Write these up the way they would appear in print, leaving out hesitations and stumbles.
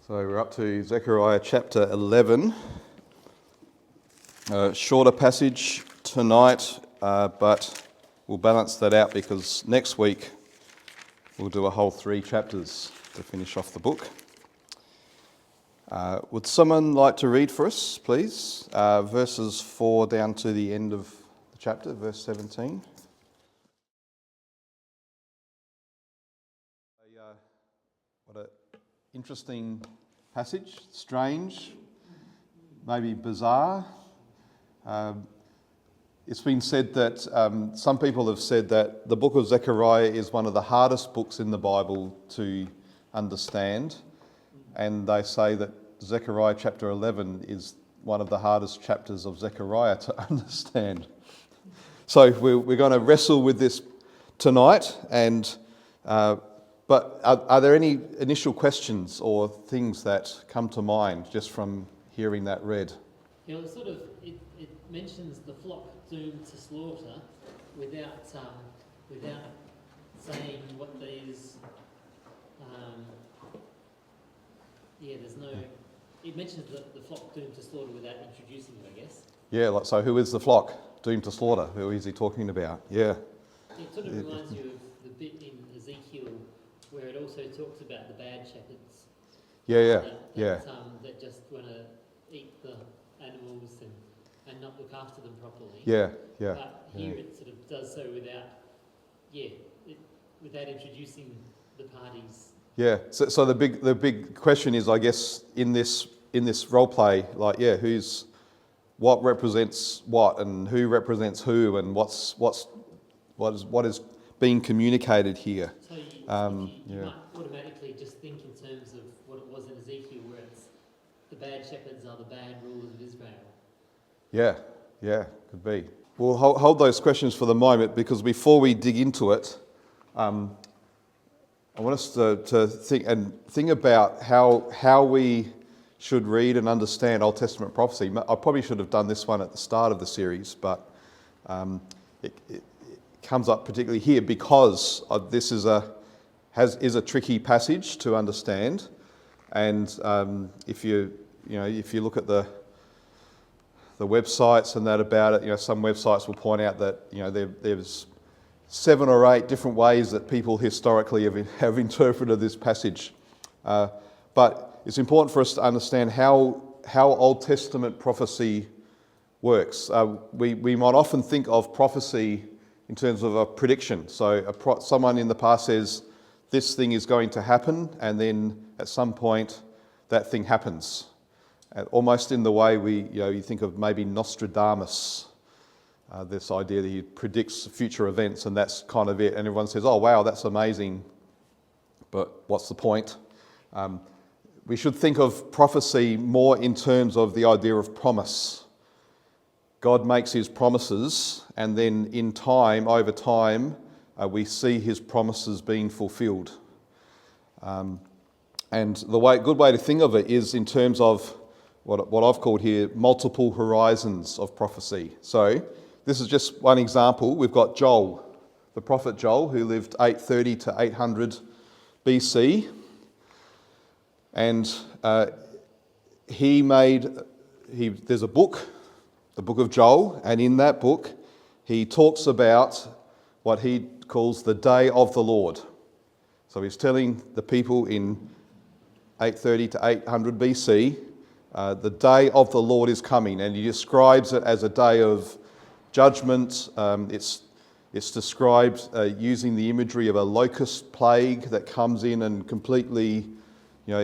So we're up to Zechariah chapter 11. Shorter passage tonight, but we'll balance that out because next week we'll do a whole 3 chapters to finish off the book. Would someone like to read for us, please? Verses 4 down to the end of the chapter, verse 17. What an interesting passage, strange, maybe bizarre. It's been said that some people have said that the book of Zechariah is one of the hardest books in the Bible to understand, and they say that Zechariah chapter 11 is one of the hardest chapters of Zechariah to understand. So we're going to wrestle with this tonight, and but are there any initial questions or things that come to mind just from hearing that read? Yeah, it mentions the flock doomed to slaughter without saying what these. There's no. It mentions the flock doomed to slaughter without introducing them, I guess. Yeah, so who is the flock doomed to slaughter? Who is he talking about? Yeah. It sort of reminds you of the bit in Ezekiel where it also talks about the bad shepherds. That just want to eat the animals and not look after them properly. But here it sort of does so without introducing the parties. Yeah. So the big question is, I guess, in this role play, what represents what, and who represents who, and what is being communicated here. So you might automatically just think in terms of what it was in Ezekiel, where it's the bad shepherds are the bad rulers of Israel. Yeah, could be. We'll hold those questions for the moment, because before we dig into it, I want us to think about how we should read and understand Old Testament prophecy. I probably should have done this one at the start of the series, but it comes up particularly here because this is a tricky passage to understand, and if you look at the websites and that about it, some websites will point out that there's 7 or 8 different ways that people historically have interpreted this passage, but it's important for us to understand how Old Testament prophecy works. We might often think of prophecy in terms of a prediction. So someone in the past says, this thing is going to happen, and then at some point that thing happens. Almost in the way you think of maybe Nostradamus, this idea that he predicts future events, and that's kind of it. And everyone says, oh wow, that's amazing, but what's the point? We should think of prophecy more in terms of the idea of promise. God makes his promises, and then over time, we see his promises being fulfilled. And the good way to think of it is in terms of what I've called here multiple horizons of prophecy. So this is just one example. We've got Joel, the prophet Joel, who lived 830 to 800 BC. And there's a book, the book of Joel, and in that book he talks about what he calls the day of the Lord. So he's telling the people in 830 to 800 BC, the day of the Lord is coming, and he describes it as a day of judgment. It's described using the imagery of a locust plague that comes in and completely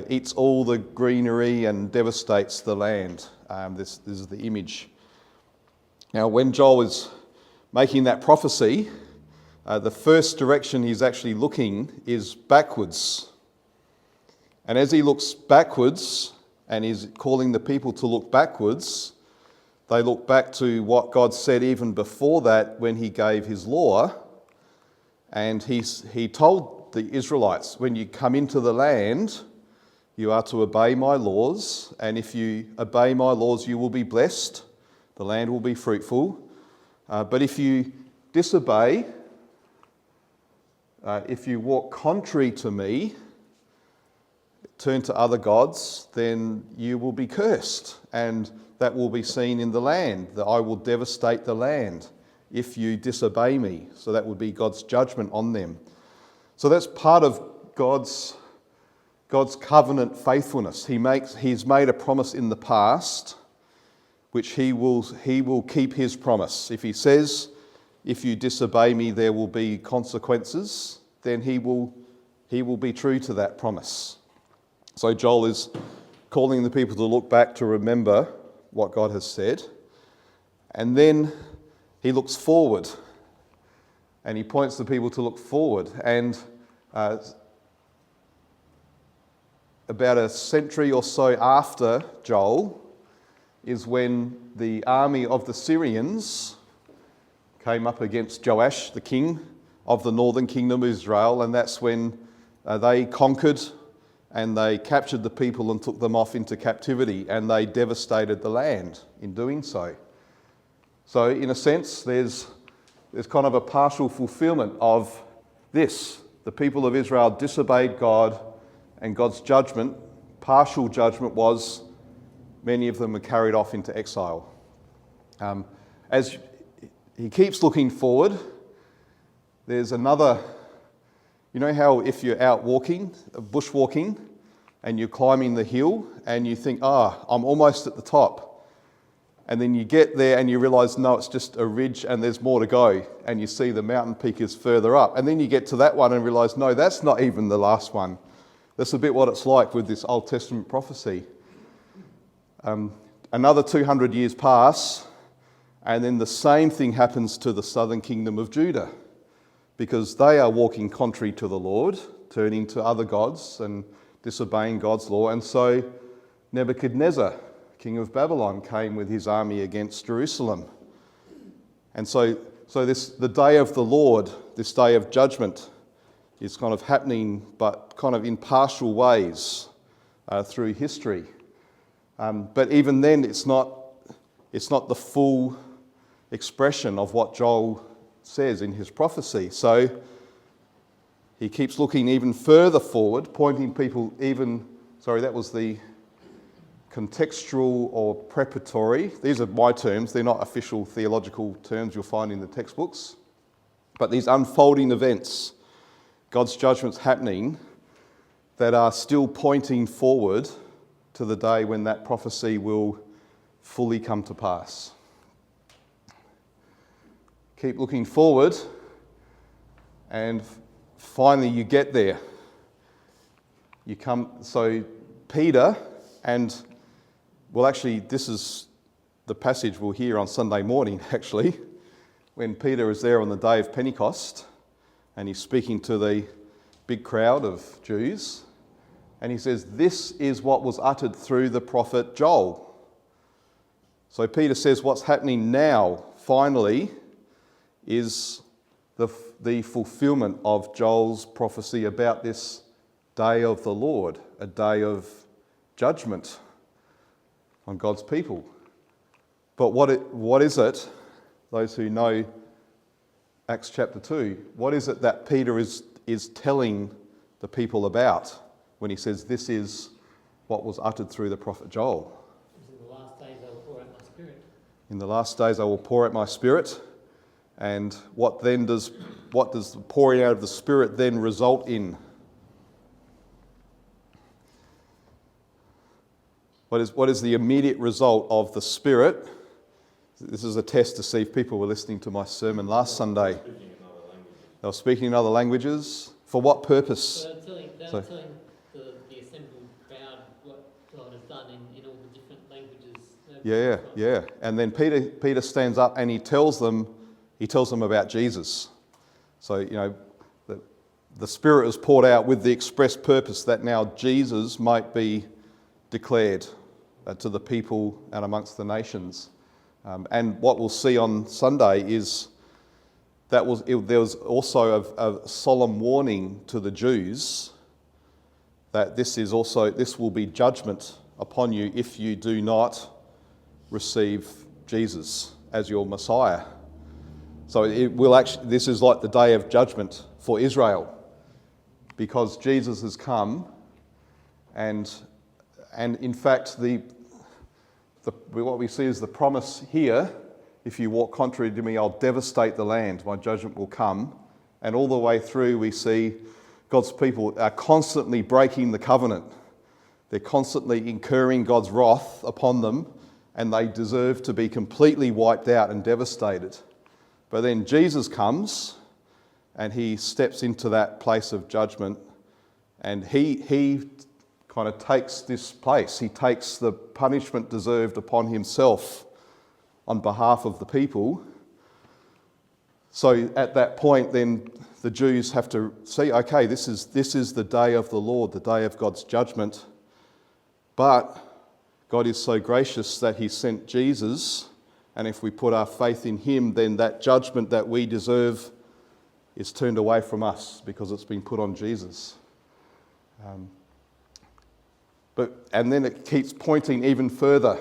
eats all the greenery and devastates the land. This is the image. Now, when Joel is making that prophecy, the first direction he's actually looking is backwards. And as he looks backwards, and he's calling the people to look backwards, they look back to what God said even before that when he gave his law. And he told the Israelites, when you come into the land, you are to obey my laws, and if you obey my laws, you will be blessed. The land will be fruitful. But if you disobey, if you walk contrary to me, turn to other gods, then you will be cursed, and that will be seen in the land, that I will devastate the land if you disobey me. So that would be God's judgment on them. So that's part of God's covenant faithfulness. He's made a promise in the past, which he will keep his promise. If he says, if you disobey me, there will be consequences, then he will be true to that promise. So Joel is calling the people to look back to remember what God has said. And then he looks forward. And he points the people to look forward. And about a century or so after Joel is when the army of the Syrians came up against Joash, the king of the northern kingdom of Israel. And that's when they conquered and they captured the people and took them off into captivity, and they devastated the land in doing so. So in a sense, there's kind of a partial fulfillment of this. The people of Israel disobeyed God, and God's judgment, partial judgment, was many of them were carried off into exile. As he keeps looking forward, there's another. You know how if you're out walking, bushwalking, and you're climbing the hill and you think, I'm almost at the top. And then you get there and you realise, no, it's just a ridge and there's more to go. And you see the mountain peak is further up. And then you get to that one and realise, no, that's not even the last one. That's a bit what it's like with this Old Testament prophecy. Another 200 years pass, and then the same thing happens to the southern kingdom of Judah, because they are walking contrary to the Lord, turning to other gods and disobeying God's law. And so Nebuchadnezzar, king of Babylon, came with his army against Jerusalem. And so the day of the Lord, this day of judgment, is kind of happening, but kind of in partial ways through history. But even then, it's not the full expression of what Joel says in his prophecy. So he keeps looking even further forward, pointing people that was the contextual or preparatory. These are my terms, they're not official theological terms you'll find in the textbooks. But these unfolding events, God's judgments happening, that are still pointing forward to the day when that prophecy will fully come to pass. Keep looking forward, and finally you get there. So Peter, and this is the passage we'll hear on Sunday morning, actually, when Peter is there on the day of Pentecost, and he's speaking to the big crowd of Jews, and he says, this is what was uttered through the prophet Joel. So Peter says what's happening now, finally, is the fulfillment of Joel's prophecy about this day of the Lord, a day of judgment on God's people. But what is it, those who know Acts chapter 2, what is it that Peter is telling the people about when he says this is what was uttered through the prophet Joel? In the last days I will pour out my spirit. In the last days I will pour out my spirit. And what does the pouring out of the Spirit then result in? What is the immediate result of the Spirit? This is a test to see if people were listening to my sermon last Sunday. They were speaking in other languages. For what purpose? They were telling the assembled crowd what God has done in all the different languages. Yeah. And then Peter stands up and he tells them about Jesus. So, the Spirit is poured out with the express purpose that now Jesus might be declared to the people and amongst the nations. And what we'll see on Sunday is there was also a solemn warning to the Jews that this will be judgment upon you if you do not receive Jesus as your Messiah. So this is like the day of judgment for Israel, because Jesus has come And in fact, what we see is the promise here: if you walk contrary to me, I'll devastate the land, my judgment will come. And all the way through we see God's people are constantly breaking the covenant. They're constantly incurring God's wrath upon them, and they deserve to be completely wiped out and devastated. But then Jesus comes and he steps into that place of judgment, and he kind of takes this place. He takes the punishment deserved upon himself on behalf of the people. So at that point then the Jews have to see, okay, this is the day of the Lord, the day of God's judgment. But God is so gracious that he sent Jesus, and if we put our faith in him, then that judgment that we deserve is turned away from us because it's been put on Jesus. And then it keeps pointing even further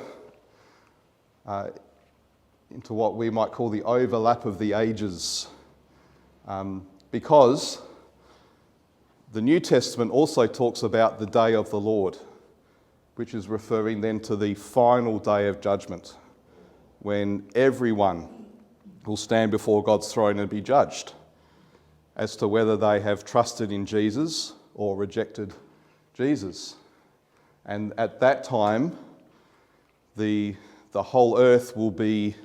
into what we might call the overlap of the ages, because the New Testament also talks about the day of the Lord, which is referring then to the final day of judgment, when everyone will stand before God's throne and be judged as to whether they have trusted in Jesus or rejected Jesus. And at that time, the whole earth will be,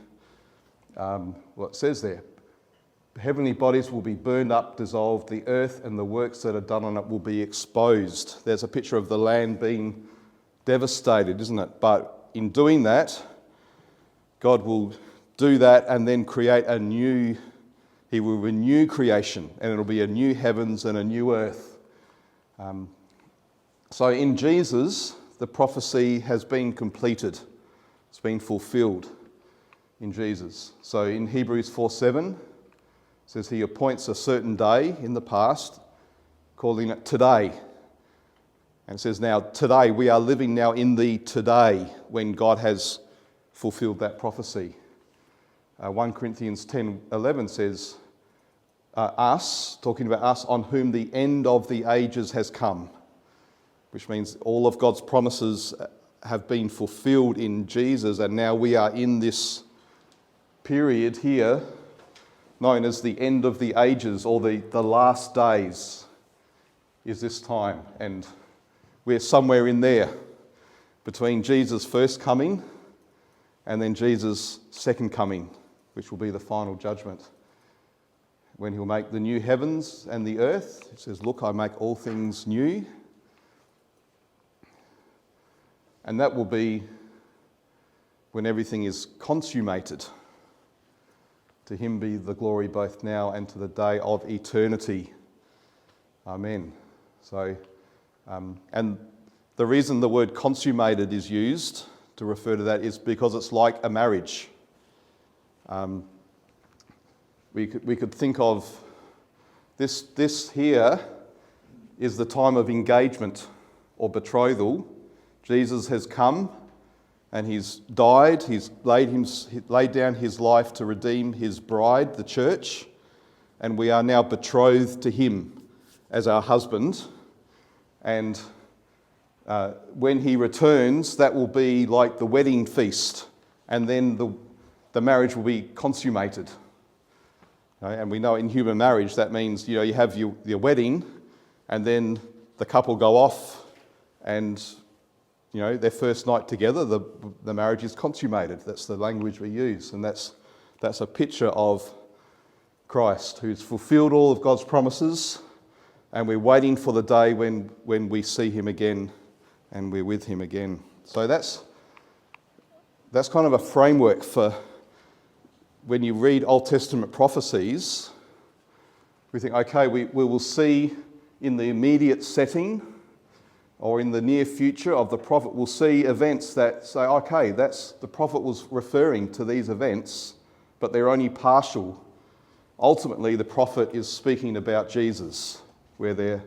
what it says there, heavenly bodies will be burned up, dissolved, the earth and the works that are done on it will be exposed. There's a picture of the land being devastated, isn't it? But in doing that, God will do that and then create he will renew creation, and it'll be a new heavens and a new earth. So in Jesus, the prophecy has been completed. It's been fulfilled in Jesus. So in Hebrews 4:7, it says he appoints a certain day in the past, calling it today. And it says now, today, we are living now in the today when God has fulfilled that prophecy. 1 Corinthians 10:11 says, us, talking about us, on whom the end of the ages has come, which means all of God's promises have been fulfilled in Jesus, and now we are in this period here known as the end of the ages, or the last days is this time, and we're somewhere in there between Jesus' first coming and then Jesus' second coming, which will be the final judgment, when he'll make the new heavens and the earth. It says, look, I make all things new. And that will be when everything is consummated. To him be the glory both now and to the day of eternity. Amen. So, and the reason the word consummated is used to refer to that is because it's like a marriage. We could think of this here is the time of engagement or betrothal. Jesus has come and he's died, he's laid down his life to redeem his bride, the church, and we are now betrothed to him as our husband. And when he returns, that will be like the wedding feast, and then the marriage will be consummated. And we know in human marriage that means you have your wedding, and then the couple go off, and their first night together, the marriage is consummated. That's the language we use, and that's a picture of Christ, who's fulfilled all of God's promises, and we're waiting for the day when we see him again and we're with him again. So that's kind of a framework for when you read Old Testament prophecies. We think, okay, we will see in the immediate setting or in the near future of the prophet, we'll see events that say, okay, the prophet was referring to these events, but they're only partial. Ultimately, the prophet is speaking about Jesus, where they're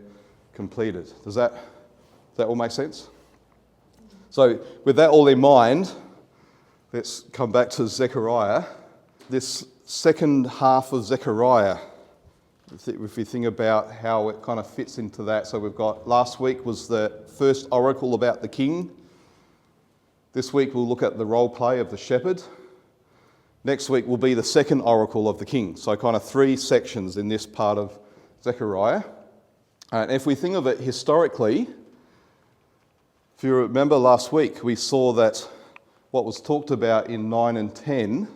completed. Does that all make sense? So with that all in mind, let's come back to Zechariah. This second half of Zechariah, if we think about how it kind of fits into that. So we've got, last week was the first oracle about the king. This week we'll look at the role play of the shepherd. Next week will be the second oracle of the king. So kind of 3 sections in this part of Zechariah. And if we think of it historically, if you remember last week, we saw that what was talked about in 9 and 10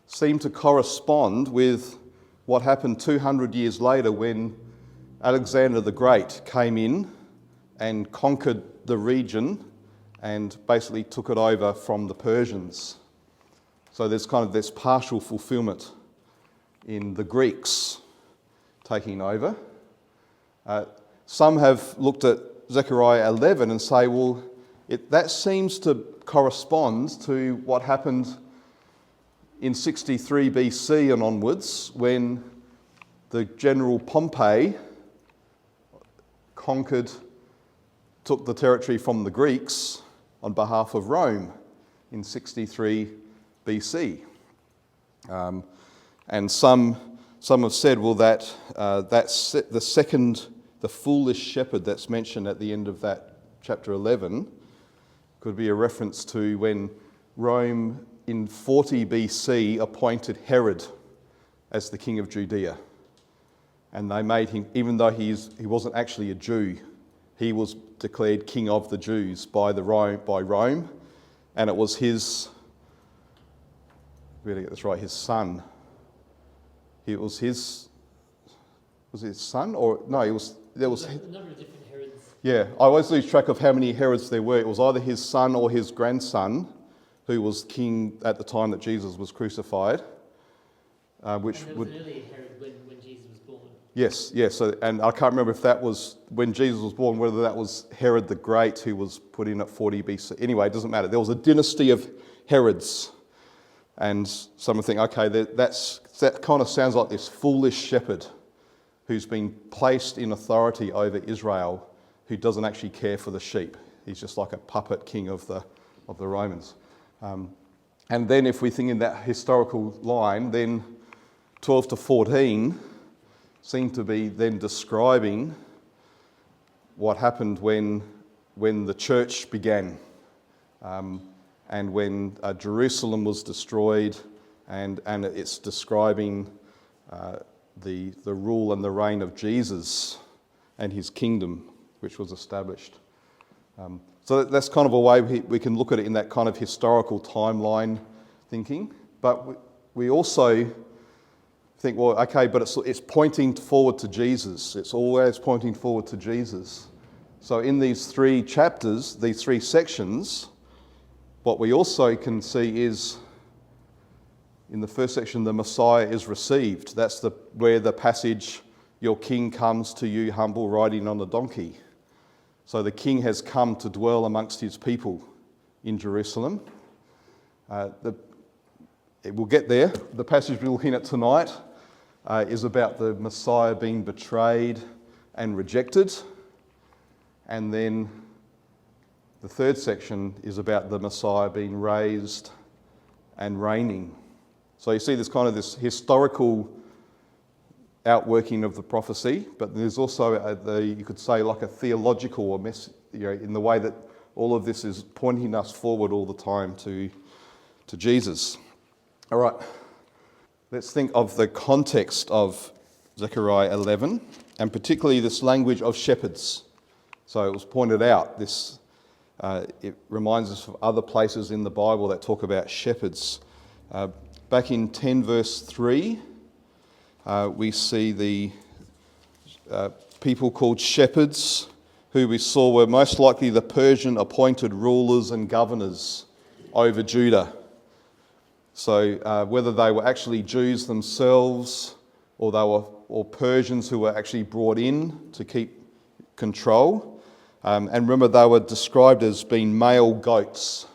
seemed to correspond with what happened 200 years later when Alexander the Great came in and conquered the region and basically took it over from the Persians. So there's kind of this partial fulfillment in the Greeks taking over. Some have looked at Zechariah 11 and say, well, that seems to correspond to what happened in 63 BC and onwards when the general Pompey took the territory from the Greeks on behalf of Rome in 63 BC. And some have said, well, that's the foolish shepherd that's mentioned at the end of that chapter 11 could be a reference to when Rome in 40 BC appointed Herod as the king of Judea. And they made him, even though he wasn't actually a Jew, he was declared king of the Jews by Rome, and it was his, really get this right, his son. It was his son? Or no, there was a number of different Herods. Yeah, I always lose track of how many Herods there were. It was either his son or his grandson who was king at the time that Jesus was crucified. Which and there was an earlier Herod when Jesus was born. Yes. So, and I can't remember if that was when Jesus was born, whether that was Herod the Great who was put in at 40 BC. Anyway, it doesn't matter. There was a dynasty of Herods. And some think, okay, that kind of sounds like this foolish shepherd who's been placed in authority over Israel who doesn't actually care for the sheep. He's just like a puppet king of the Romans. And then if we think in that historical line, then 12 to 14 seem to be then describing what happened when the church began and when Jerusalem was destroyed, and it's describing the rule and the reign of Jesus and his kingdom, which was established. So that's kind of a way we can look at it in that kind of historical timeline thinking. But we also think, well, okay, but it's pointing forward to Jesus. It's always pointing forward to Jesus. So in these 3 chapters, these 3 sections, what we also can see is, in the first section, the Messiah is received. That's where the passage, your king comes to you humble, riding on a donkey. So the king has come to dwell amongst his people in Jerusalem. We'll get there. The passage we're looking at tonight is about the Messiah being betrayed and rejected. And then the third section is about the Messiah being raised and reigning. So you see this historical outworking of the prophecy, but there's also you could say like a theological or in the way that all of this is pointing us forward all the time to Jesus. All right, let's think of the context of Zechariah 11, and particularly this language of shepherds. So it was pointed out, it reminds us of other places in the Bible that talk about shepherds. Back in 10 verse 3, we see the people called shepherds, who we saw were most likely the Persian appointed rulers and governors over Judah. So whether they were actually Jews themselves or Persians who were actually brought in to keep control. And remember, they were described as being male goats.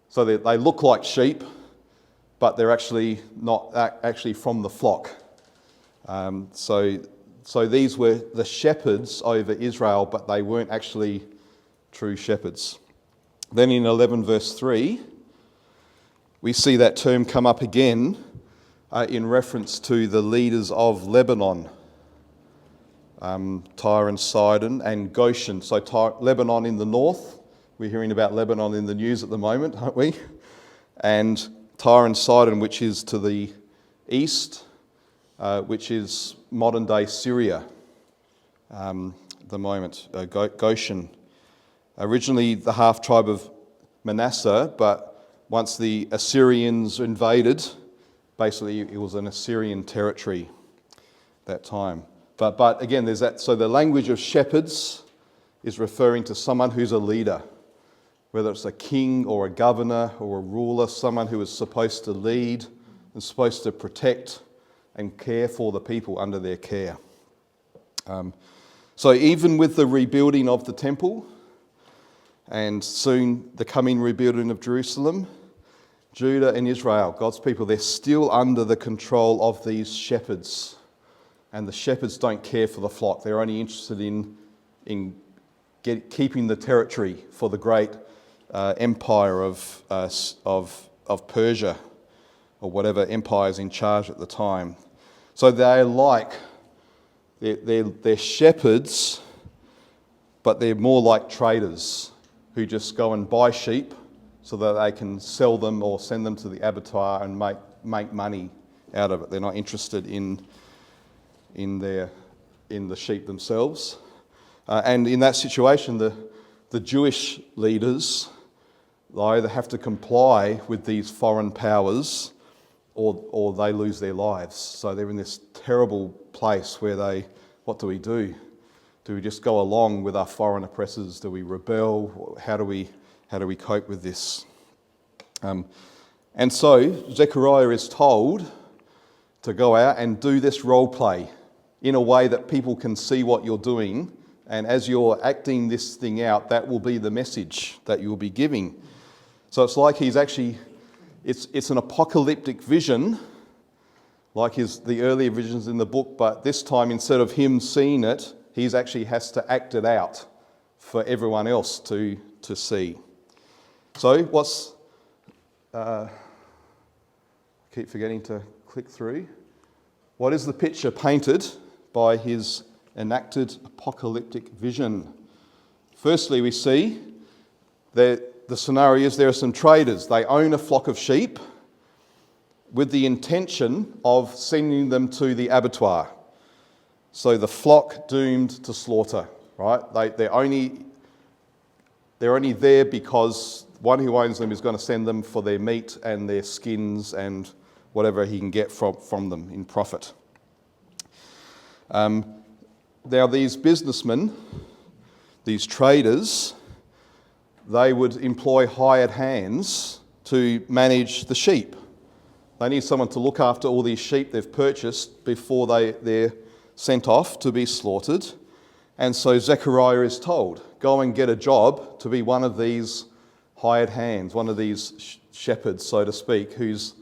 So they look like sheep, but they're actually not actually from the flock. So these were the shepherds over Israel, but they weren't actually true shepherds. Then in 11 verse 3, we see that term come up again in reference to the leaders of Lebanon, Tyre and Sidon and Goshen. So Lebanon in the north, we're hearing about Lebanon in the news at the moment, aren't we? And Tyre and Sidon, which is to the east, which is modern-day Syria at the moment, Goshen. Originally the half-tribe of Manasseh, but once the Assyrians invaded, basically it was an Assyrian territory at that time. But again, there's that. So the language of shepherds is referring to someone who's a leader, whether it's a king or a governor or a ruler, someone who is supposed to lead and supposed to protect and care for the people under their care. So even with the rebuilding of the temple and soon the coming rebuilding of Jerusalem, Judah and Israel, God's people, they're still under the control of these shepherds. And the shepherds don't care for the flock. They're only interested in keeping the territory for the great empire of Persia, or whatever empire is in charge at the time. So they're shepherds, but they're more like traders who just go and buy sheep so that they can sell them or send them to the abattoir and make money out of it. They're not interested in the sheep themselves. And in that situation, the Jewish leaders, they either have to comply with these foreign powers or they lose their lives. So they're in this terrible place where what do we do? Do we just go along with our foreign oppressors? Do we rebel? How do we cope with this? And so Zechariah is told to go out and do this role play in a way that people can see what you're doing, and as you're acting this thing out, that will be the message that you'll be giving. So it's like it's an apocalyptic vision, like the earlier visions in the book, but this time instead of him seeing it, he actually has to act it out for everyone else to see. So I keep forgetting to click through. What is the picture painted by his enacted apocalyptic vision? Firstly, we see that the scenario is there are some traders. They own a flock of sheep with the intention of sending them to the abattoir. So the flock doomed to slaughter, right? They're only there because one who owns them is going to send them for their meat and their skins and whatever he can get from them in profit. Now these businessmen, these traders, they would employ hired hands to manage the sheep. They need someone to look after all these sheep they've purchased before they're sent off to be slaughtered. And so Zechariah is told, go and get a job to be one of these hired hands, one of these shepherds, so to speak, who's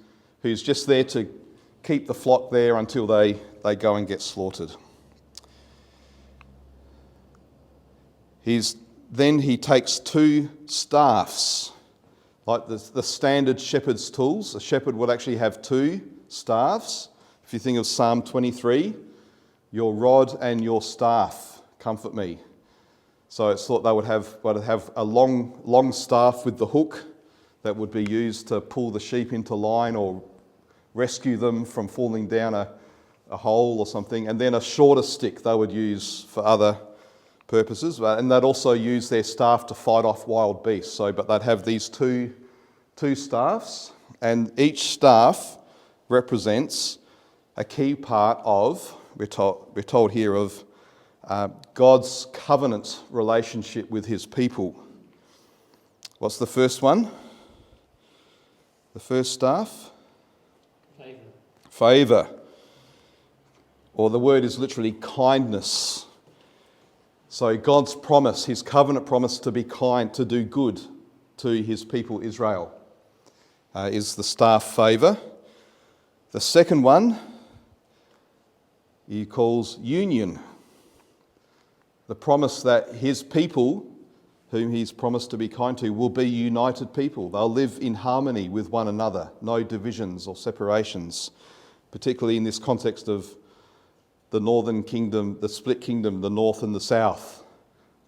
just there to keep the flock there until they go and get slaughtered. Then he takes two staffs, like the standard shepherd's tools. A shepherd would actually have two staffs. If you think of Psalm 23, your rod and your staff comfort me. So it's thought they would have a long staff with the hook that would be used to pull the sheep into line or rescue them from falling down a hole or something, and then a shorter stick they would use for other purposes, and they'd also use their staff to fight off wild beasts. But they'd have these two staffs, and each staff represents a key part of, we're told here, of God's covenant relationship with his people. What's the first one? The first staff? Favour. Or the word is literally kindness. So God's promise, his covenant promise to be kind, to do good to his people Israel, is the staff favour. The second one he calls union. The promise that his people, whom he's promised to be kind to, will be united people. They'll live in harmony with one another, no divisions or separations particularly in this context of the northern kingdom, the split kingdom, the north and the south.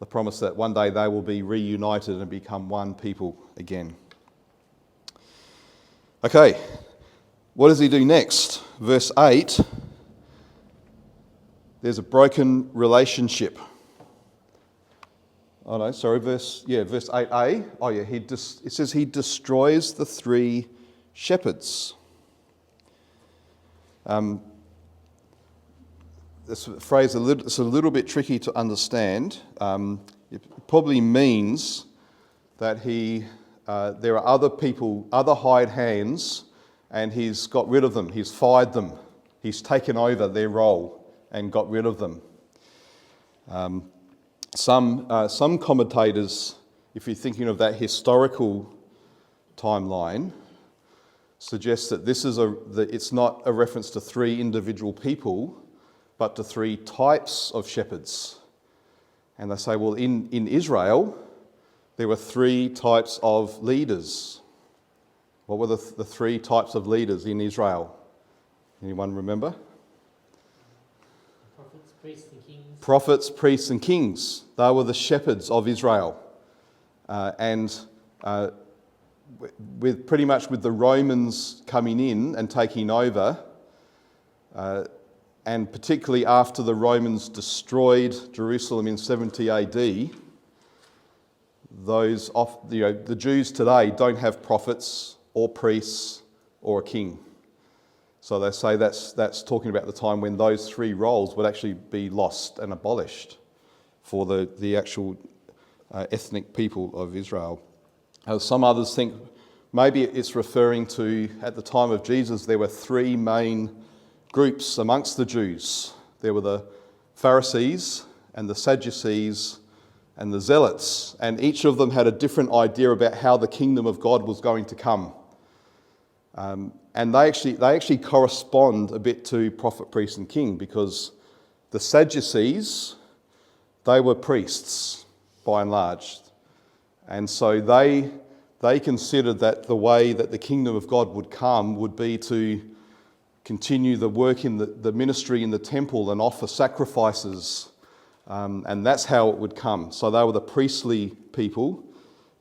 The promise that one day they will be reunited and become one people again. Okay, what does he do next? Verse 8, there's a broken relationship. Oh no, sorry, verse 8a. Oh yeah, it says he destroys the 3 shepherds. This phrase it's a little bit tricky to understand. It probably means that there are other people, other hired hands, and he's got rid of them. He's fired them. He's taken over their role and got rid of them. Some commentators, if you're thinking of that historical timeline, suggest that it's not a reference to 3 individual people, but to 3 types of shepherds. And they say, well, in Israel, there were 3 types of leaders. What were the 3 types of leaders in Israel? Anyone remember? Prophets, priests and kings. Prophets, priests and kings. They were the shepherds of Israel. With pretty much with the Romans coming in and taking over, and particularly after the Romans destroyed Jerusalem in 70 AD, the Jews today don't have prophets or priests or a king. So they say that's talking about the time when those 3 roles would actually be lost and abolished for the actual ethnic people of Israel. Some others think maybe it's referring to, at the time of Jesus, there were 3 main groups amongst the Jews. There were the Pharisees and the Sadducees and the Zealots, and each of them had a different idea about how the kingdom of God was going to come. And they actually correspond a bit to prophet, priest and king, because the Sadducees, they were priests by and large. And so they considered that the way that the kingdom of God would come would be to continue the work in the ministry in the temple and offer sacrifices. And that's how it would come. So they were the priestly people.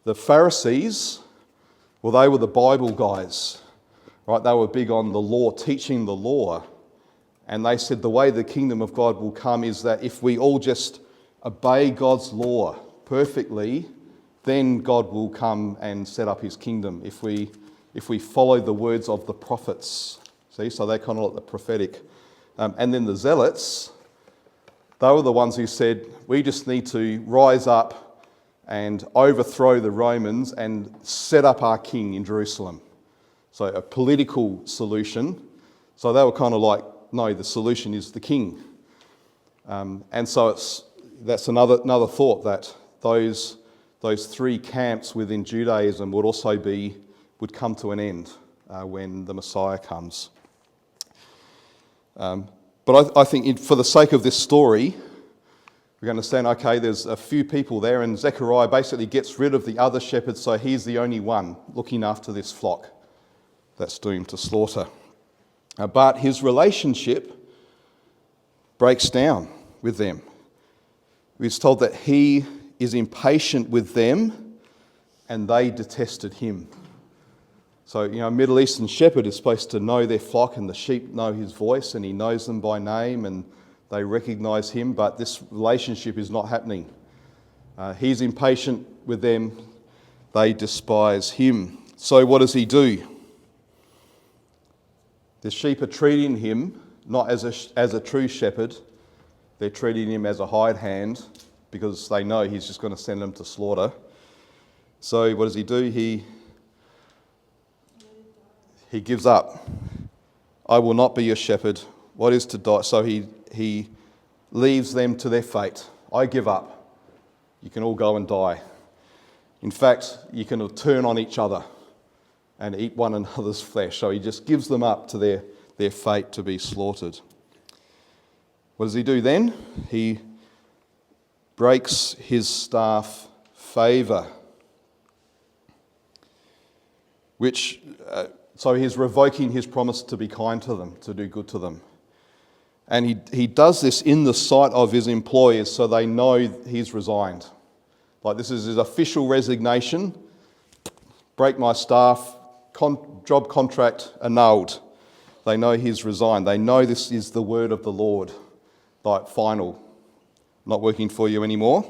The Pharisees, well, they were the Bible guys, right? They were big on the law, teaching the law. And they said the way the kingdom of God will come is that if we all just obey God's law perfectly, then God will come and set up his kingdom if we follow the words of the prophets. See, so they kind of like the prophetic. And then the Zealots, they were the ones who said, we just need to rise up and overthrow the Romans and set up our king in Jerusalem. So a political solution. So they were kind of like, no, the solution is the king. And so that's another thought, that those 3 camps within Judaism would come to an end when the Messiah comes. But I think for the sake of this story, we understand, okay, there's a few people there, and Zechariah basically gets rid of the other shepherds, so he's the only one looking after this flock that's doomed to slaughter. But his relationship breaks down with them. We're told that he is impatient with them and they detested him. So, a Middle Eastern shepherd is supposed to know their flock, and the sheep know his voice, and he knows them by name and they recognise him, but this relationship is not happening. He's impatient with them, they despise him. So what does he do? The sheep are treating him not as a true shepherd, they're treating him as a hired hand, because they know he's just going to send them to slaughter. So what does he do? He gives up. I will not be your shepherd. What is to die? So he leaves them to their fate. I give up. You can all go and die. In fact, you can turn on each other and eat one another's flesh. So he just gives them up to their fate to be slaughtered. What does he do then? He breaks his staff favour, which So he's revoking his promise to be kind to them, to do good to them. And he does this in the sight of his employers so they know he's resigned. Like, this is his official resignation. Break my staff, job contract annulled. They know he's resigned. They know this is the word of the Lord. Like, final. Not working for you anymore.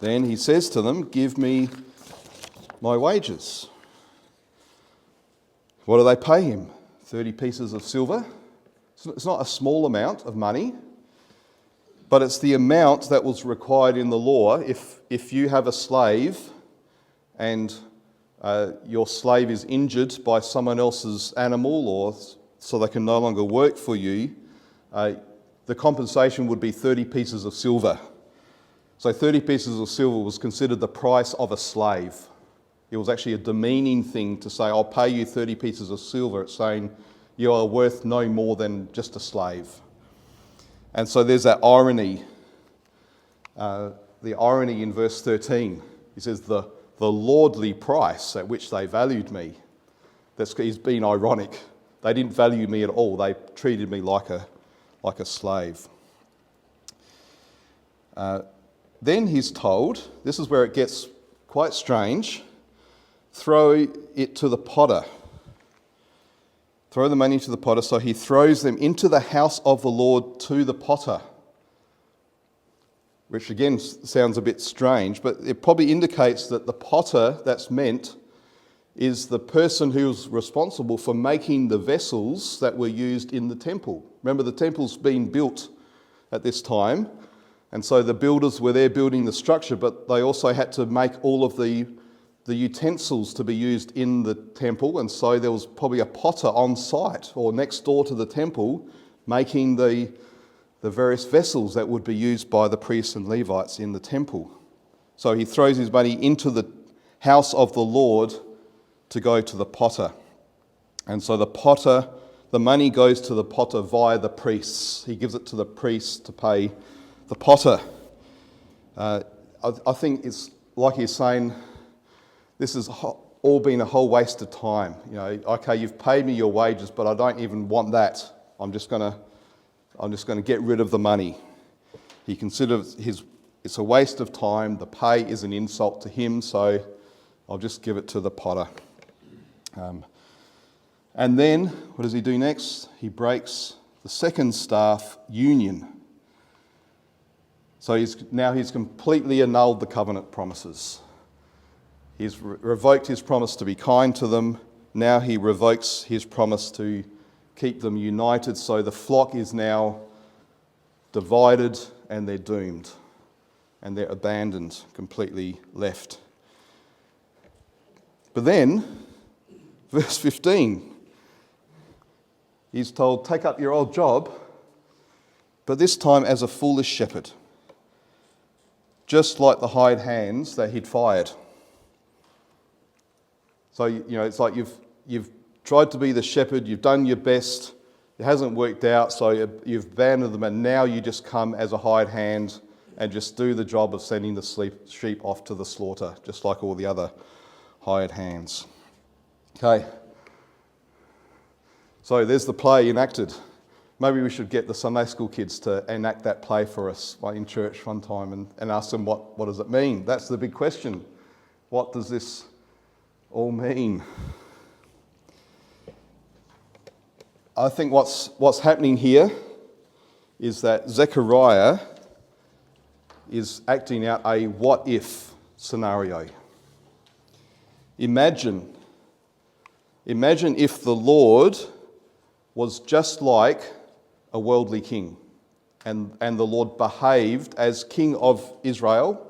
Then he says to them, give me my wages. What do they pay him? 30 pieces of silver. It's not a small amount of money, but it's the amount that was required in the law. If you have a slave and your slave is injured by someone else's animal, or so they can no longer work for you, the compensation would be 30 pieces of silver. So 30 pieces of silver was considered the price of a slave. It was actually a demeaning thing to say, I'll pay you 30 pieces of silver. It's saying you are worth no more than just a slave. And so there's that irony. The irony in verse 13. He says, the lordly price at which they valued me. He's been ironic. They didn't value me at all. They treated me like a slave. Then he's told, this is where it gets quite strange, throw it to the potter. Throw the money to the potter. So he throws them into the house of the Lord to the potter. Which again sounds a bit strange, but it probably indicates that the potter that's meant is the person who's responsible for making the vessels that were used in the temple. Remember, the temple's been built at this time, and so the builders were there building the structure, but they also had to make all of the utensils to be used in the temple, and so there was probably a potter on site or next door to the temple making the various vessels that would be used by the priests and Levites in the temple. So he throws his money into the house of the Lord to go to the potter. And so the money goes to the potter via the priests. He gives it to the priests to pay the potter. I think it's like he's saying, this has all been a whole waste of time. You know, okay, you've paid me your wages, but I don't even want that. I'm just going to get rid of the money. He considers it's a waste of time. The pay is an insult to him, so I'll just give it to the potter. And then, what does he do next? He breaks the second staff union. So he's completely annulled the covenant promises. He's revoked his promise to be kind to them. Now he revokes his promise to keep them united. So the flock is now divided and they're doomed. And they're abandoned, completely left. But then, verse 15, he's told, take up your old job, but this time as a foolish shepherd, just like the hired hands that he'd fired. So, it's like you've tried to be the shepherd, you've done your best, it hasn't worked out, so you've abandoned them, and now you just come as a hired hand and just do the job of sending the sheep off to the slaughter, just like all the other hired hands. Okay. So there's the play enacted. Maybe we should get the Sunday school kids to enact that play for us in church one time and ask them what does it mean? That's the big question. What does this all mean? I think what's happening here is that Zechariah is acting out a what-if scenario. Imagine if the Lord was just like a worldly king and the Lord behaved as king of Israel,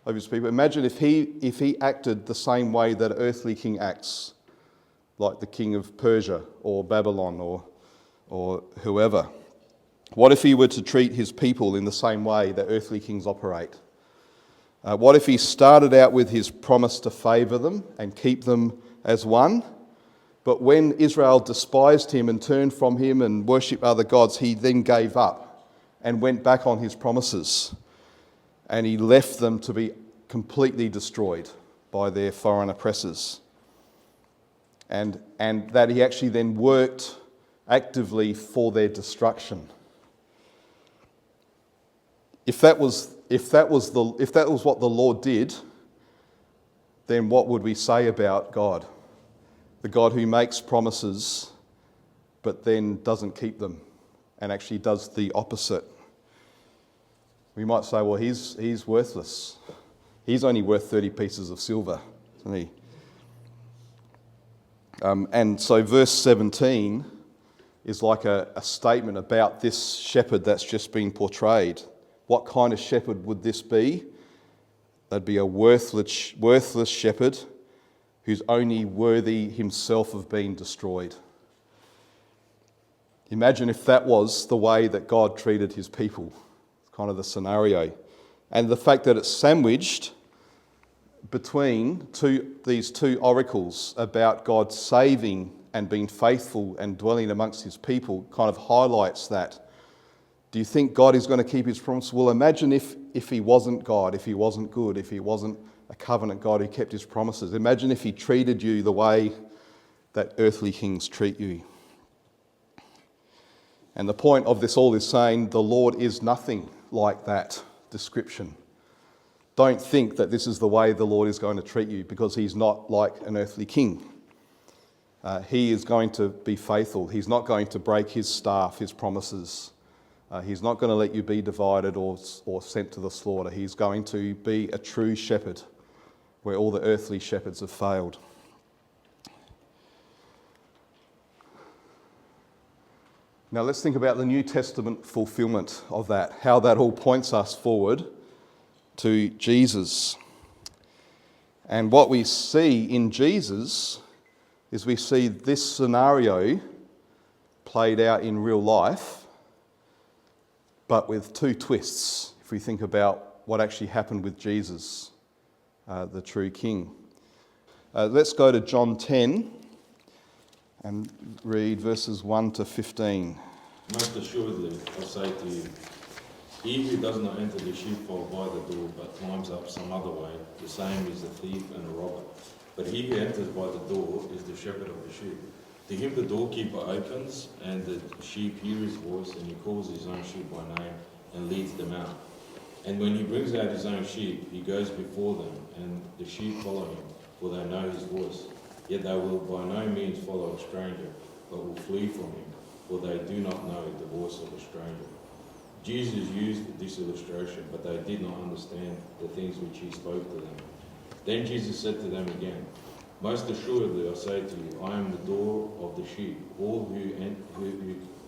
of his people. Imagine if he acted the same way that an earthly king acts, like the king of Persia or Babylon or whoever. What if he were to treat his people in the same way that earthly kings operate? What if he started out with his promise to favour them and keep them as one, but when Israel despised him and turned from him and worshipped other gods, he then gave up and went back on his promises, and he left them to be completely destroyed by their foreign oppressors? and that he actually then worked actively for their destruction. If that was what the Lord did, then what would we say about God? The God who makes promises but then doesn't keep them and actually does the opposite. We might say, well, he's worthless. He's only worth 30 pieces of silver, isn't he? And so verse 17 is like a statement about this shepherd that's just been portrayed. What kind of shepherd would this be? That'd be a worthless shepherd who's only worthy himself of being destroyed. Imagine if that was the way that God treated his people. It's kind of the scenario. And the fact that it's sandwiched between these two oracles about God saving and being faithful and dwelling amongst his people kind of highlights that. Do you think God is going to keep his promise? Well, imagine if he wasn't God, if he wasn't good, if he wasn't a covenant God who kept his promises. Imagine if he treated you the way that earthly kings treat you. And the point of this all is saying the Lord is nothing like that description. Don't think that this is the way the Lord is going to treat you, because he's not like an earthly king. He is going to be faithful. He's not going to break his staff, his promises. He's not going to let you be divided or sent to the slaughter. He's going to be a true shepherd where all the earthly shepherds have failed. Now let's think about the New Testament fulfillment of that, how that all points us forward to Jesus. And what we see in Jesus is we see this scenario played out in real life, but with two twists, if we think about what actually happened with Jesus, the true King. Let's go to John 10 and read verses 1 to 15. Most assuredly, I say to you, he who does not enter the sheepfold by the door, but climbs up some other way, the same is a thief and a robber. But he who enters by the door is the shepherd of the sheep. To him the doorkeeper opens, and the sheep hear his voice, and he calls his own sheep by name and leads them out. And when he brings out his own sheep, he goes before them, and the sheep follow him, for they know his voice. Yet they will by no means follow a stranger, but will flee from him, for they do not know the voice of a stranger. Jesus used this illustration, but they did not understand the things which he spoke to them. Then Jesus said to them again, most assuredly I say to you, I am the door of the sheep. All who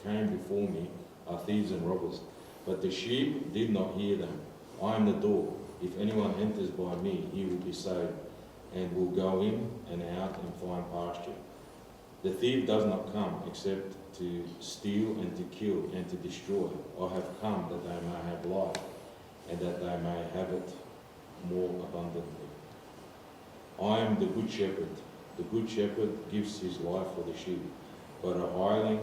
came before me are thieves and robbers, but the sheep did not hear them. I am the door. If anyone enters by me, he will be saved, and will go in and out and find pasture. The thief does not come except to steal and to kill and to destroy. I have come that they may have life, and that they may have it more abundantly. I am the good shepherd. The good shepherd gives his life for the sheep. But a hireling,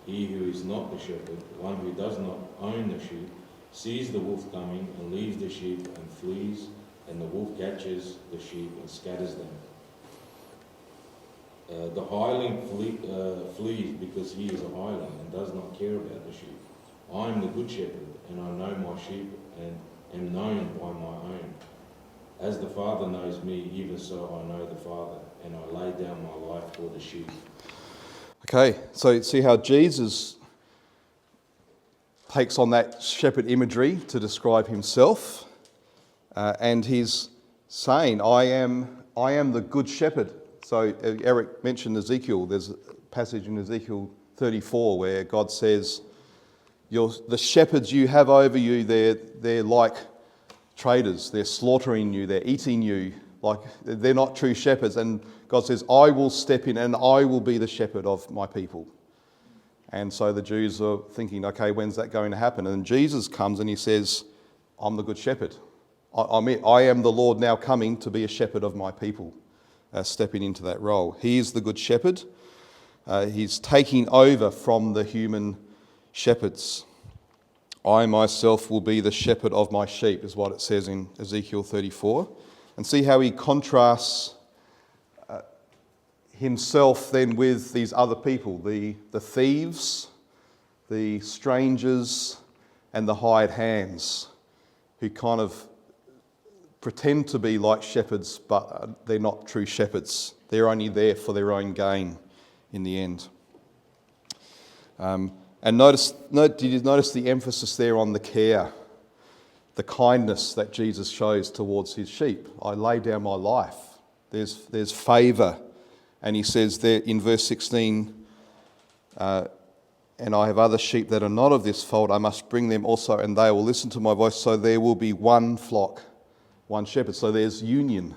he who is not the shepherd, one who does not own the sheep, sees the wolf coming and leaves the sheep and flees, and the wolf catches the sheep and scatters them. The hireling flees because he is a hireling and does not care about the sheep. I am the good shepherd, and I know my sheep and am known by my own. As the Father knows me, even so I know the Father, and I lay down my life for the sheep. Okay, so see how Jesus takes on that shepherd imagery to describe himself, and he's saying, I am the good shepherd. So Eric mentioned Ezekiel. There's a passage in Ezekiel 34 where God says, the shepherds you have over you, they're like traders. They're slaughtering you. They're eating you. Like they're not true shepherds. And God says, I will step in and I will be the shepherd of my people. And so the Jews are thinking, okay, when's that going to happen? And Jesus comes and he says, I'm the good shepherd. I am the Lord now coming to be a shepherd of my people. Stepping into that role. He is the good shepherd. He's taking over from the human shepherds. I myself will be the shepherd of my sheep, is what it says in Ezekiel 34. And see how he contrasts himself then with these other people, the thieves, the strangers, and the hired hands, who kind of pretend to be like shepherds, but they're not true shepherds. They're only there for their own gain in the end. And did you notice the emphasis there on the care, the kindness that Jesus shows towards his sheep? I lay down my life. There's favour. And he says there in verse 16, and I have other sheep that are not of this fold. I must bring them also, and they will listen to my voice. So there will be one flock, one shepherd. So there's union,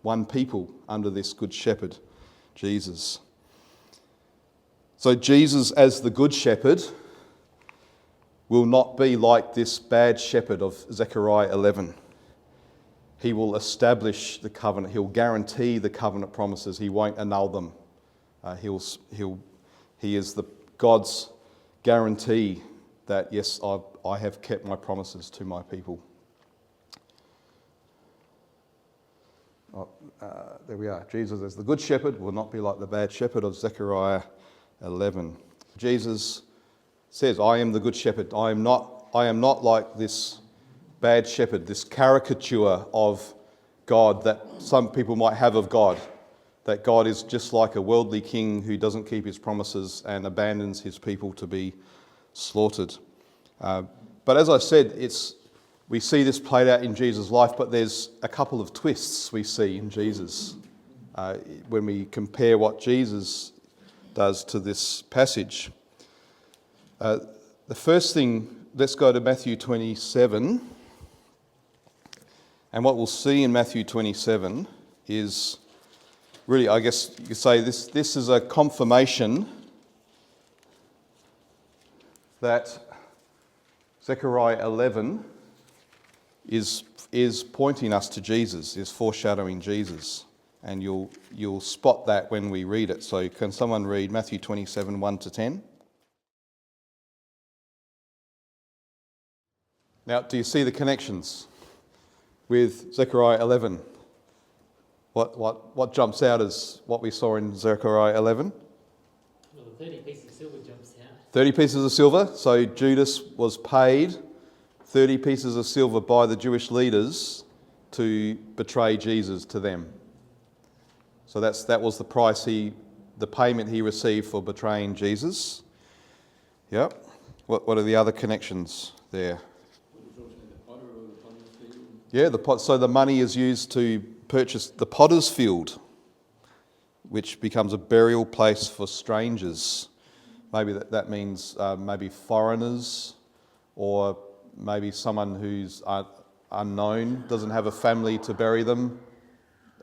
one people under this good shepherd, Jesus. So Jesus, as the good shepherd, will not be like this bad shepherd of Zechariah 11. He will establish the covenant. He'll guarantee the covenant promises. He won't annul them. He is God's guarantee that, yes, I have kept my promises to my people. There we are. Jesus, as the good shepherd, will not be like the bad shepherd of Zechariah 11. Jesus says, I am the good shepherd. I am not like this bad shepherd, this caricature of God that some people might have of God, that God is just like a worldly king who doesn't keep his promises and abandons his people to be slaughtered. But as I said, we see this played out in Jesus' life, but there's a couple of twists we see in Jesus when we compare what Jesus does to this passage. The first thing, let's go to Matthew 27. And what we'll see in Matthew 27 is really, I guess you could say this is a confirmation that Zechariah 11 is pointing us to Jesus, is foreshadowing Jesus. And you'll spot that when we read it. So can someone read Matthew 27, 1 to 10? Now, do you see the connections with Zechariah 11? What jumps out as what we saw in Zechariah 11? Well, the 30 pieces of silver jumps out. 30 pieces of silver. So Judas was paid 30 pieces of silver by the Jewish leaders to betray Jesus to them. So that was the price the payment he received for betraying Jesus. Yep. What are the other connections there? Yeah, so the money is used to purchase the potter's field, which becomes a burial place for strangers. Maybe that means maybe foreigners, or maybe someone who's unknown, doesn't have a family to bury them,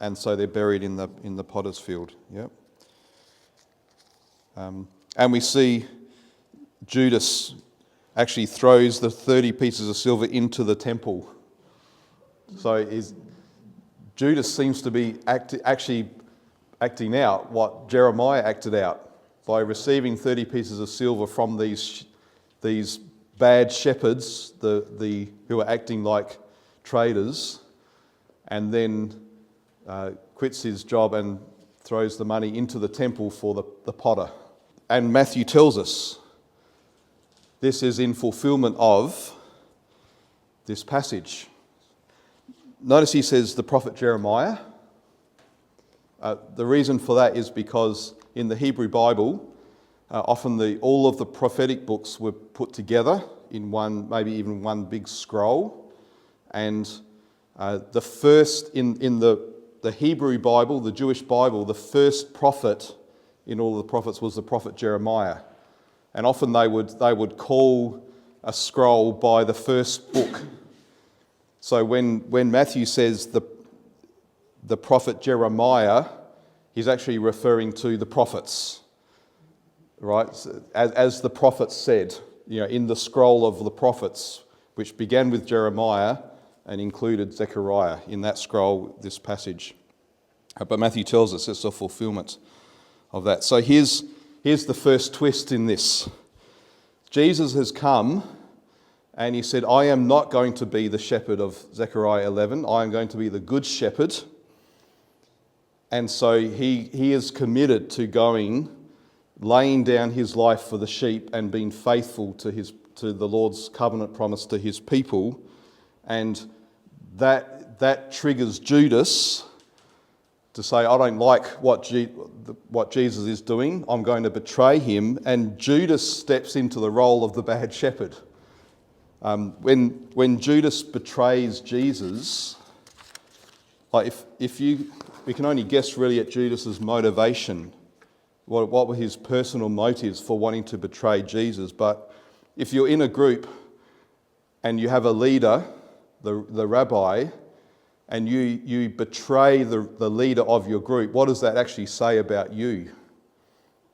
and so they're buried in the potter's field. Yep. And we see Judas actually throws the 30 pieces of silver into the temple. So Judas seems to be actually acting out what Jeremiah acted out by receiving 30 pieces of silver from these bad shepherds, who are acting like traders, and then quits his job and throws the money into the temple for the potter. And Matthew tells us this is in fulfillment of this passage. Notice he says the prophet Jeremiah. The reason for that is because in the Hebrew Bible, often all of the prophetic books were put together in one, maybe even one big scroll. And the first, in the Hebrew Bible, the Jewish Bible, the first prophet in all of the prophets was the prophet Jeremiah. And often they would call a scroll by the first book. So when Matthew says the prophet Jeremiah, he's actually referring to the prophets, right? As the prophets said, in the scroll of the prophets, which began with Jeremiah and included Zechariah in that scroll, this passage. But Matthew tells us it's a fulfillment of that. So here's the first twist in this. Jesus has come and he said, I am not going to be the shepherd of Zechariah 11. I am going to be the good shepherd. And so he is committed to going, laying down his life for the sheep and being faithful to the Lord's covenant promise to his people. And that triggers Judas to say, I don't like what Jesus is doing, I'm going to betray him. And Judas steps into the role of the bad shepherd. When Judas betrays Jesus, like we can only guess really at Judas's motivation, what were his personal motives for wanting to betray Jesus. But if you're in a group and you have a leader, the rabbi, and you betray the leader of your group, what does that actually say about you?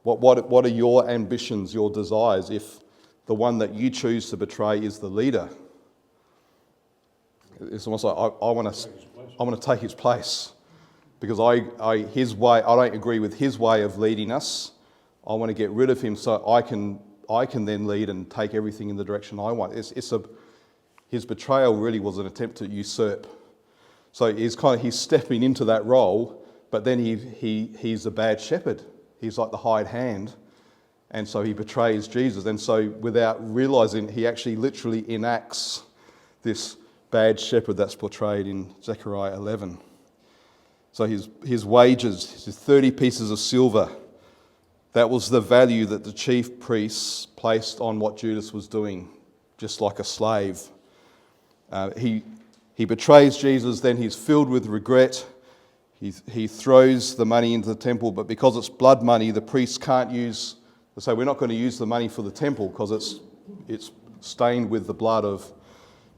What are your ambitions, your desires, if the one that you choose to betray is the leader? It's almost like I want to take his place because I don't agree with his way of leading us. I want to get rid of him so I can then lead and take everything in the direction I want. His betrayal really was an attempt to usurp. So he's stepping into that role, but then he's a bad shepherd. He's like the hired hand, and so he betrays Jesus. And so without realising, he actually literally enacts this bad shepherd that's portrayed in Zechariah 11. So his wages, his 30 pieces of silver, that was the value that the chief priests placed on what Judas was doing, just like a slave. He betrays Jesus, then he's filled with regret. He throws the money into the temple, but because it's blood money, the priests can't use. They say, we're not going to use the money for the temple because it's stained with the blood of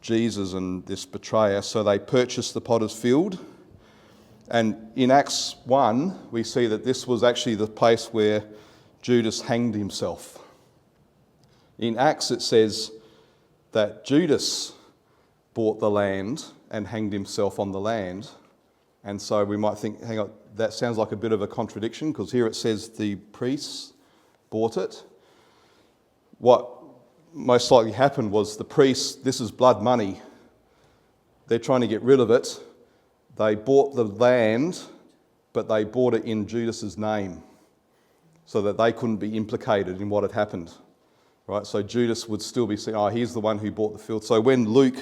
Jesus and this betrayer. So they purchase the potter's field. And in Acts 1, we see that this was actually the place where Judas hanged himself. In Acts, it says that Judas bought the land and hanged himself on the land. And so we might think, hang on, that sounds like a bit of a contradiction because here it says the priests bought it. What most likely happened was the priests, this is blood money, they're trying to get rid of it. They bought the land, but they bought it in Judas's name so that they couldn't be implicated in what had happened. Right? So Judas would still be saying, he's the one who bought the field. So when Luke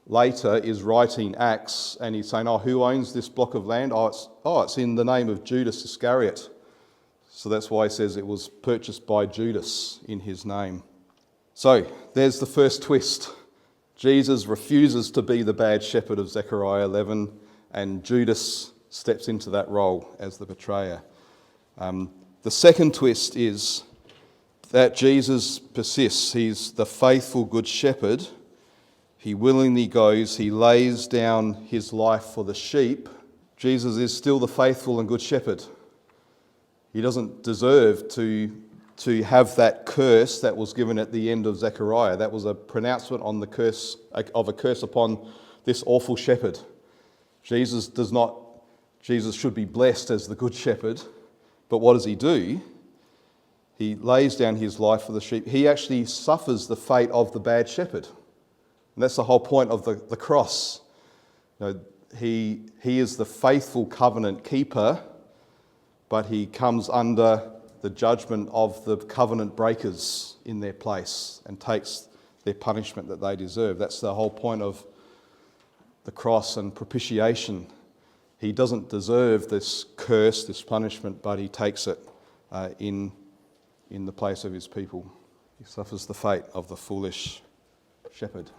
later is writing Acts and he's saying, who owns this block of land? It's in the name of Judas Iscariot. So that's why he says it was purchased by Judas in his name. So there's the first twist. Jesus refuses to be the bad shepherd of Zechariah 11, and Judas steps into that role as the betrayer. The second twist is that Jesus persists. He's the faithful good shepherd. He willingly goes, he lays down his life for the sheep. Jesus is still the faithful and good shepherd. He doesn't deserve to have that curse that was given at the end of Zechariah. That was a pronouncement on the curse of a curse upon this awful shepherd. Jesus should be blessed as the good shepherd, but what does he do? He lays down his life for the sheep. He actually suffers the fate of the bad shepherd. And that's the whole point of the cross. He is the faithful covenant keeper, but he comes under the judgment of the covenant breakers in their place and takes their punishment that they deserve. That's the whole point of the cross and propitiation. He doesn't deserve this curse, this punishment, but he takes it in the place of his people. He suffers the fate of the foolish shepherd.